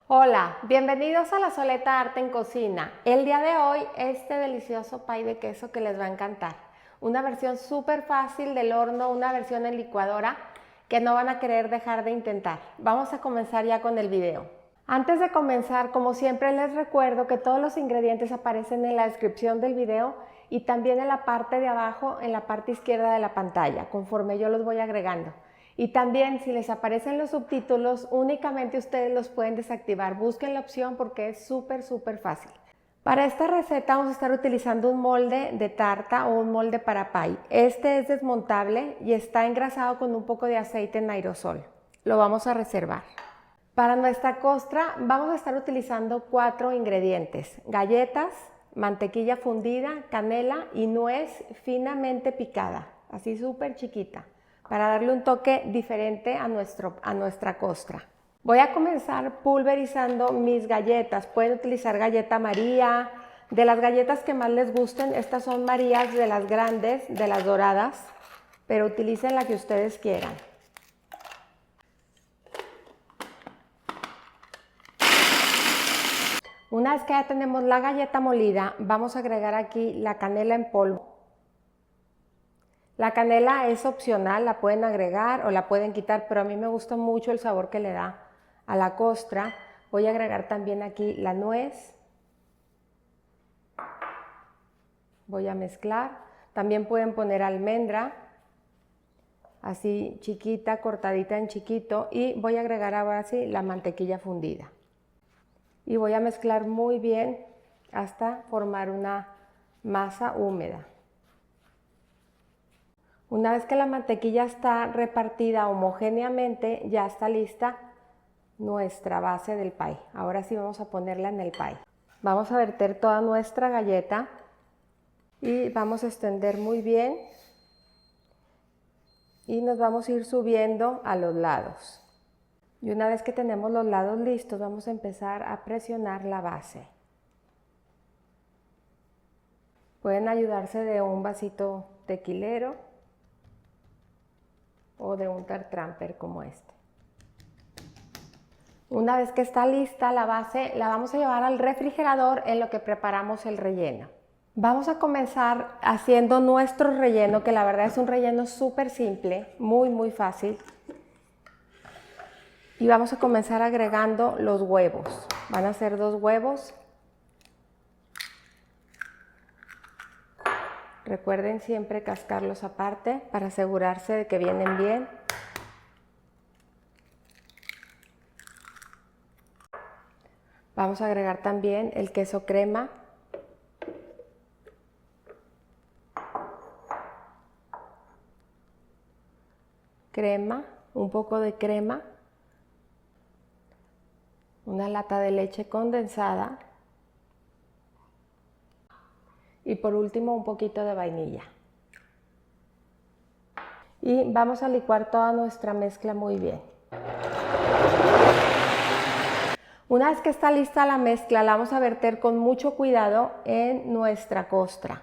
Hola, bienvenidos a La Soleta Arte en Cocina. El día de hoy, este delicioso pie de queso que les va a encantar. Una versión súper fácil del horno, una versión en licuadora que no van a querer dejar de intentar. Vamos a comenzar ya con el video. Antes de comenzar, como siempre les recuerdo que todos los ingredientes aparecen en la descripción del video y también en la parte de abajo, en la parte izquierda de la pantalla, conforme yo los voy agregando. Y también si les aparecen los subtítulos, únicamente ustedes los pueden desactivar. Busquen la opción porque es súper fácil. Para esta receta vamos a estar utilizando un molde de tarta o un molde para pie. Este es desmontable y está engrasado con un poco de aceite en aerosol. Lo vamos a reservar. Para nuestra costra vamos a estar utilizando 4 ingredientes: galletas, mantequilla fundida, canela y nuez finamente picada, así súper chiquita, para darle un toque diferente a nuestra costra. Voy a comenzar pulverizando mis galletas. Pueden utilizar galleta María, de las galletas que más les gusten. Estas son Marías, de las grandes, de las doradas, pero utilicen la que ustedes quieran. Una vez que ya tenemos la galleta molida, vamos a agregar aquí la canela en polvo. La canela es opcional, la pueden agregar o la pueden quitar, pero a mí me gusta mucho el sabor que le da a la costra. Voy a agregar también aquí la nuez. Voy a mezclar. También pueden poner almendra, así chiquita, cortadita en chiquito. Y voy a agregar ahora sí la mantequilla fundida. Y voy a mezclar muy bien hasta formar una masa húmeda. Una vez que la mantequilla está repartida homogéneamente, ya está lista nuestra base del pie. Ahora sí vamos a ponerla en el pie. Vamos a verter toda nuestra galleta y vamos a extender muy bien y nos vamos a ir subiendo a los lados. Y una vez que tenemos los lados listos, vamos a empezar a presionar la base. Pueden ayudarse de un vasito tequilero o de un tartramper como este. Una vez que está lista la base, la vamos a llevar al refrigerador en lo que preparamos el relleno. Vamos a comenzar haciendo nuestro relleno, que la verdad es un relleno súper simple, muy fácil. Y vamos a comenzar agregando los huevos. Van a ser 2 huevos. Recuerden siempre cascarlos aparte para asegurarse de que vienen bien. Vamos a agregar también el queso crema. Un poco de crema. Una lata de leche condensada. Y por último un poquito de vainilla. Y vamos a licuar toda nuestra mezcla muy bien. Una vez que está lista la mezcla, la vamos a verter con mucho cuidado en nuestra costra.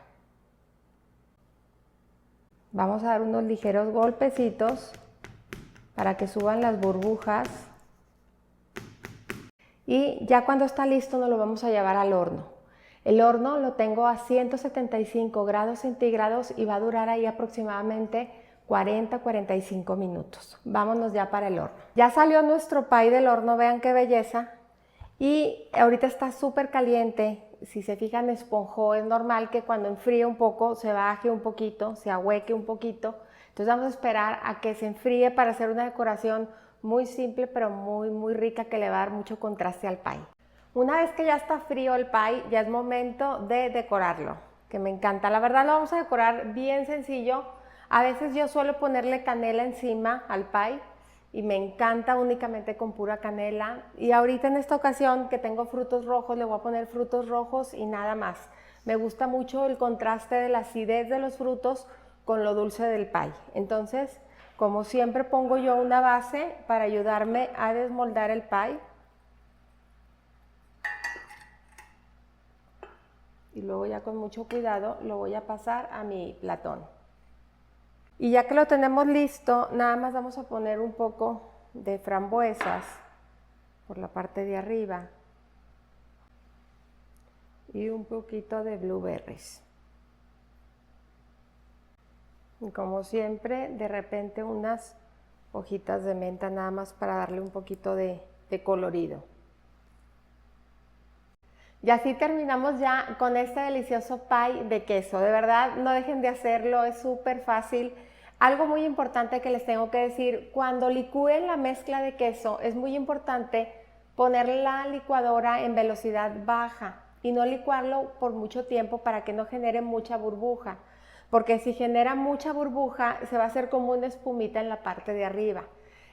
Vamos a dar unos ligeros golpecitos para que suban las burbujas. Y ya cuando está listo nos lo vamos a llevar al horno. El horno lo tengo a 175 grados centígrados y va a durar ahí aproximadamente 40-45 minutos. Vámonos ya para el horno. Ya salió nuestro pie del horno, vean qué belleza. Y ahorita está súper caliente. Si se fijan, esponjó. Es normal que cuando enfríe un poco se baje un poquito, se ahueque un poquito. Entonces vamos a esperar a que se enfríe para hacer una decoración muy simple pero muy rica, que le va a dar mucho contraste al pie. Una vez que ya está frío el pie, ya es momento de decorarlo, que me encanta. La verdad lo vamos a decorar bien sencillo. A veces yo suelo ponerle canela encima al pie y me encanta únicamente con pura canela. Y ahorita en esta ocasión que tengo frutos rojos, le voy a poner frutos rojos y nada más. Me gusta mucho el contraste de la acidez de los frutos con lo dulce del pie. Entonces, como siempre, pongo yo una base para ayudarme a desmoldar el pie. Y luego ya con mucho cuidado lo voy a pasar a mi platón. Y ya que lo tenemos listo, nada más vamos a poner un poco de frambuesas por la parte de arriba y un poquito de blueberries. Y como siempre, de repente unas hojitas de menta nada más para darle un poquito de colorido. Y así terminamos ya con este delicioso pie de queso. De verdad, no dejen de hacerlo, es súper fácil. Algo muy importante que les tengo que decir, cuando licúen la mezcla de queso, es muy importante poner la licuadora en velocidad baja y no licuarlo por mucho tiempo para que no genere mucha burbuja. Porque si genera mucha burbuja, se va a hacer como una espumita en la parte de arriba.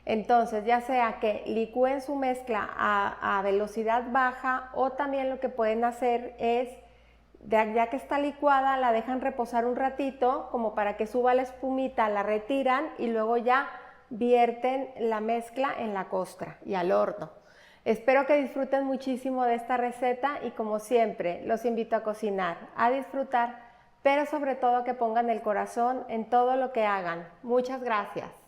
Entonces, ya sea que licúen su mezcla a velocidad baja o también lo que pueden hacer es, ya que está licuada, la dejan reposar un ratito como para que suba la espumita, la retiran y luego ya vierten la mezcla en la costra y al horno. Espero que disfruten muchísimo de esta receta y como siempre, los invito a cocinar, a disfrutar, pero sobre todo que pongan el corazón en todo lo que hagan. Muchas gracias.